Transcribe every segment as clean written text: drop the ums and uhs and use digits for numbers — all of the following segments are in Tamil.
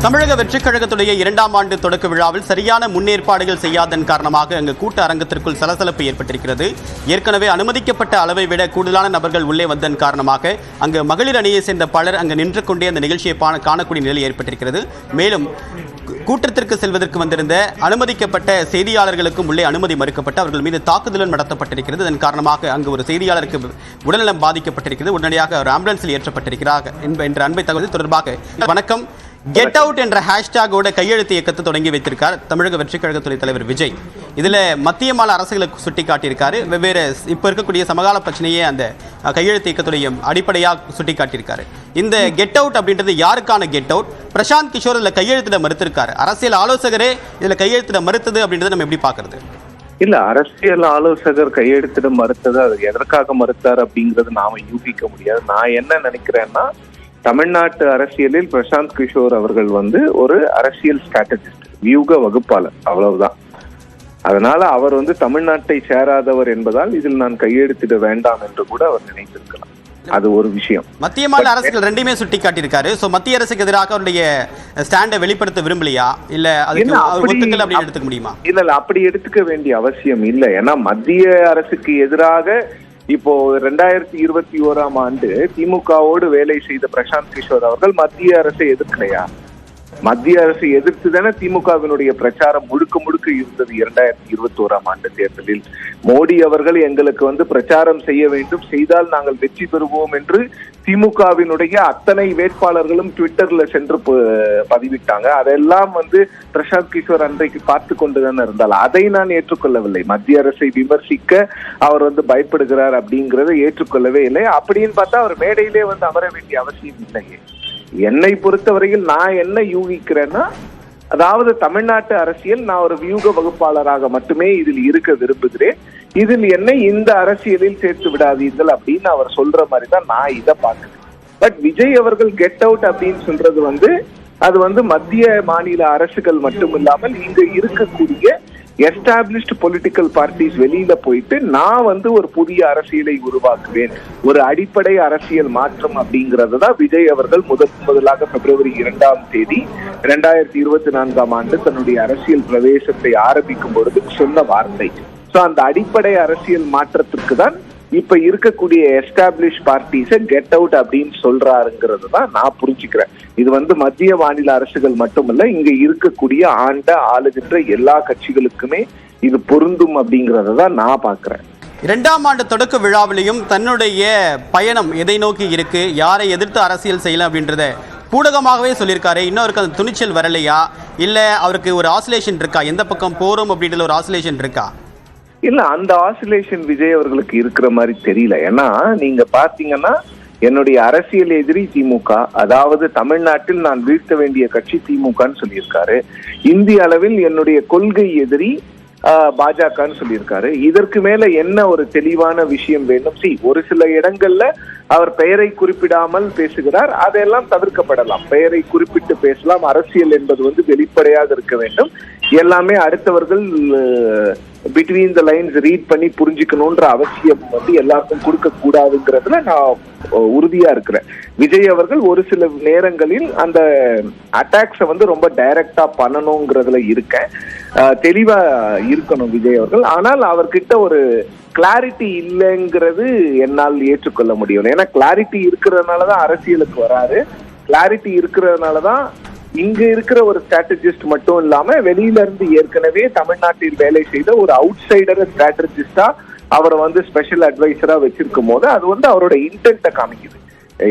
தமிழக வெற்றிக் கழகத்துடைய 2ஆம் ஆண்டு தொடக்க விழாவில் சரியான முன்னேற்பாடுகள் செய்யாதன் காரணமாக அங்கு கூட்ட அரங்கத்திற்குள் சலசலப்பு ஏற்பட்டிருக்கிறது. ஏற்கனவே அனுமதிக்கப்பட்ட அளவை விட கூடுதலான நபர்கள் உள்ளே வந்ததன் காரணமாக அங்கு மகளிர் அணியை சேர்ந்த பலர் அங்கு நின்று கொண்டே அந்த நிகழ்ச்சியை காணக்கூடிய நிலை ஏற்பட்டிருக்கிறது. மேலும் கூட்டத்திற்கு செல்வதற்கு வந்திருந்த அனுமதிக்கப்பட்ட செய்தியாளர்களுக்கும் உள்ளே அனுமதி மறுக்கப்பட்டு அவர்கள் மீது தாக்குதலும் நடத்தப்பட்டிருக்கிறது. இதன் காரணமாக அங்கு ஒரு செய்தியாளருக்கு உடல்நலம் பாதிக்கப்பட்டிருக்கிறது. உடனடியாக ஒரு ஆம்புலன்ஸில் ஏற்றப்பட்டிருக்கிறார் என்ற அன்பை தகவல் தொடர்பாக வணக்கம். கெட் அவுட் என்ற ஹேஷ்டாகோட கையெழுத்து இயக்கத்தை தொடங்கி வைத்திருக்கார் தமிழக வெற்றிக் கழக துணைத் தலைவர் விஜய். இதில் மத்திய மாநில அரசுகளை சுட்டிக்காட்டியிருக்காரு. வெவ்வேறு இப்போ இருக்கக்கூடிய சமகால பிரச்சனையே அந்த கையெழுத்து இயக்கத்துடைய அடிப்படையாக சுட்டிக்காட்டியிருக்காரு. இந்த கெட் அவுட் அப்படின்றது யாருக்கான கெட் அவுட்? பிரசாந்த் கிஷோர் இதில் கையெழுத்திட மறுத்திருக்காரு. அரசியல் ஆலோசகரே இதில் கையெழுத்திட மறுத்தது அப்படின்றத நம்ம எப்படி பார்க்கறது? இல்ல, அரசியல் ஆலோசகர் கையெழுத்திட மறுத்தது அது எதற்காக மறுத்தார் அப்படிங்கறது நாம யூகிக்க முடியாது. நான் என்ன நினைக்கிறேன்னா, தமிழ்நாட்டு அரசியலில் பிரசாந்த் கிஷோர் அவர்கள் ஒரு அரசியல் ஸ்ட்ராட்டஜிஸ்ட், வியூக வகுப்பாளர், அவ்வளவுதான். அதனால அவர் தமிழ்நாட்டை சேராதவர் என்பதால் இதில் நான் கையெழுத்திட வேண்டாம் என்று கூட அவர் நினைத்திருக்கலாம். அது ஒரு விஷயம். மத்திய மாநில அரசுகள் ரெண்டுமே சுட்டி காட்டியிருக்காரு. சோ மத்திய அரசுக்கு எதிராக அவருடைய ஸ்டாண்டை வெளிப்படுத்த விரும்பலையா, இல்ல அதுக்கு ஒத்துக்கல அப்படின்னு எடுத்துக்க முடியுமா? இல்ல, அப்படி எடுத்துக்க வேண்டிய அவசியம் இல்லை. ஏன்னா மத்திய அரசுக்கு எதிராக இப்போ 2021ஆம் ஆண்டு திமுகவோடு வேலை செய்த பிரசாந்த் கிஷோர் அவர்கள் மத்திய அரசை எதிர்க்கலையா? மத்திய அரசை எதிர்த்துதானே திமுகவினுடைய பிரச்சாரம் முழுக்க இருந்தது. 2021ஆம் ஆண்டு தேர்தலில் மோடி அவர்கள் எங்களுக்கு பிரச்சாரம் செய்ய வேண்டும், செய்தால் நாங்கள் வெற்றி பெறுவோம் என்று திமுகவினுடைய அத்தனை வேட்பாளர்களும் ட்விட்டர்ல சென்று பதிவிட்டாங்க. அதெல்லாம் பிரசாந்த் கிஷோர் அன்றைக்கு பார்த்து கொண்டுதானே இருந்தால் அதை நான் ஏற்றுக்கொள்ளவில்லை. மத்திய அரசை விமர்சிக்க அவர் பயப்படுகிறார் அப்படிங்கறத ஏற்றுக்கொள்ளவே இல்லை. அப்படின்னு பார்த்தா அவர் மேடையிலே அமர வேண்டிய அவசியம் இல்லையே. என்னை பொறுத்தவரையில் நான் என்ன யூகிக்கிறேன்னா, அதாவது தமிழ்நாட்டு அரசியல் நான் ஒரு வியூக வகுப்பாளராக மட்டுமே இதில் இருக்க விரும்புகிறேன், இதில் என்னை இந்த அரசியலில் சேர்த்து விடாதீர்கள் அப்படின்னு அவர் சொல்ற மாதிரி தான் நான் இதை பார்க்கிறேன். பட் விஜய் அவர்கள் கெட் அவுட் அப்படின்னு சொல்றது அது மத்திய மாநில அரசுகள் மட்டும் இல்லாமல் இங்க இருக்கக்கூடிய எஸ்டாப்ளிஷ்ட் பொலிட்டிக்கல் பார்ட்டிஸ் வெளியில போயிட்டு நான் ஒரு புதிய அரசியலை உருவாக்குவேன், ஒரு அடிப்படை அரசியல் மாற்றம் அப்படிங்கறது தான் விஜய் அவர்கள் முதலாக பிப்ரவரி 2ஆம் தேதி 2024ஆம் ஆண்டு தன்னுடைய அரசியல் பிரவேசத்தை ஆரம்பிக்கும் பொழுது சொன்ன வார்த்தை. சோ அந்த அடிப்படை அரசியல் மாற்றத்திற்கு தான் இப்ப இருக்கக்கூடிய எஸ்டாப்ளிஷ் பார்ட்டிஸ கெட் அவுட் அப்படின்னு சொல்றாருங்கிறது தான் நான் புரிஞ்சுக்கிறேன். இது மத்திய மாநில அரசுகள் மட்டுமல்ல, இங்க இருக்கக்கூடிய ஆளுகின்ற எல்லா கட்சிகளுக்குமே இது பொருந்தும் அப்படிங்கறத தான் நான் பாக்குறேன். 2ஆம் ஆண்டு தொடக்க விழாவிலையும் தன்னுடைய பயணம் எதை நோக்கி இருக்கு, யாரை எதிர்த்து அரசியல் செய்யலாம் அப்படின்றத பூடகமாகவே சொல்லியிருக்காரு. இன்னொருக்கு அந்த துணிச்சல் வரலையா, இல்ல அவருக்கு ஒரு ஆசிலேஷன் இருக்கா, எந்த பக்கம் போறோம் அப்படின்ற ஒரு ஆசிலேஷன் இருக்கா? இல்ல, அந்த ஆசிலேஷன் விஜய் அவர்களுக்கு இருக்கிற மாதிரி தெரியல. ஏன்னா நீங்க பாத்தீங்கன்னா, என்னுடைய அரசியல் எதிரி திமுக, அதாவது தமிழ்நாட்டில் நான் வீழ்த்த வேண்டிய கட்சி திமுகன்னு சொல்லியிருக்காரு. இந்திய அளவில் என்னுடைய கொள்கை எதிரி பாஜகன்னு சொல்லியிருக்காரு. இதற்கு மேல என்ன ஒரு தெளிவான விஷயம் வேணும்? ஒரு சில இடங்கள்ல அவர் பெயரை குறிப்பிடாமல் பேசுகிறார், அதெல்லாம் தவிர்க்கப்படலாம். பெயரை குறிப்பிட்டு பேசலாம். அரசியல் என்பது வெளிப்படையாக இருக்க வேண்டும். எல்லாமே அடுத்தவர்கள் பிட்வீன் த லைன்ஸ் ரீட் பண்ணி புரிஞ்சுக்கணும்ன்ற அவசியம் எல்லாருக்கும் கொடுக்க கூடாதுங்கிறதுல நான் உறுதியா இருக்கிறேன். விஜய் அவர்கள் ஒரு சில நேரங்களில் அந்த அட்டாக்ஸை ரொம்ப டைரக்டா பண்ணணுங்கிறதுல இருக்கேன், தெளிவா இருக்கணும் விஜய் அவர்கள். ஆனால் அவர்கிட்ட ஒரு கிளாரிட்டி இல்லைங்கிறது என்னால் ஏற்றுக்கொள்ள முடியும். ஏன்னா கிளாரிட்டி இருக்கிறதுனாலதான் அரசியலுக்கு வராரு. கிளாரிட்டி இருக்கிறதுனாலதான் இங்க இருக்கிற ஒரு ஸ்ட்ராட்டஜிஸ்ட் மட்டும் இல்லாம வெளியில இருந்து ஏற்கனவே தமிழ்நாட்டில் வேலை செய்த ஒரு அவுட் சைடர் ஸ்ட்ராட்டஜிஸ்டா அவரை ஸ்பெஷல் அட்வைசரா வச்சிருக்கும் போது அது அவரோட இன்டென்ட்டை காமிக்குது.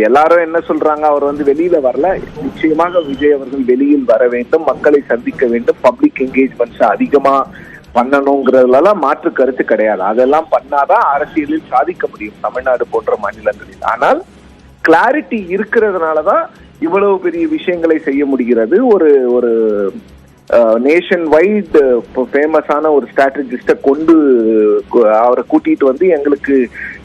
எல்லாரும் என்ன சொல்றாங்க, அவர் வெளியில வரல. நிச்சயமாக விஜய் அவர்கள் வெளியில் வர வேண்டும், மக்களை சந்திக்க வேண்டும், பப்ளிக் என்கேஜ்மெண்ட்ஸ் அதிகமா பண்ணணுங்கிறதுலாம் மாற்று கருத்து கிடையாது. அதெல்லாம் பண்ணாதான் அரசியலில் சாதிக்க முடியும் தமிழ்நாடு போன்ற மாநிலங்களில். ஆனால் கிளாரிட்டி இருக்கிறதுனாலதான் இவ்வளவு பெரிய விஷயங்களை செய்ய முடிகிறது. ஒரு நேஷன் வைட் ஃபேமஸான ஒரு ஸ்ட்ராட்டஜிஸ்ட அவரை கூட்டிட்டு எங்களுக்கு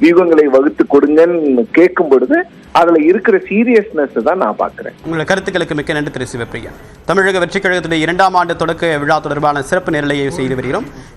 வியூகங்களை வகுத்து கொடுங்கன்னு கேட்கும் பொழுது அதுல இருக்கிற சீரியஸ்னஸ் தான் நான் பாக்குறேன். உங்களோட கருத்துக்களுக்கு மிக்க நன்றி திரு சிவப்பிரியா. தமிழக வெற்றிக் கழகத்துடைய 2ஆம் ஆண்டு தொடக்க விழா தொடர்பான சிறப்பு நேரலையை செய்து வருகிறோம்.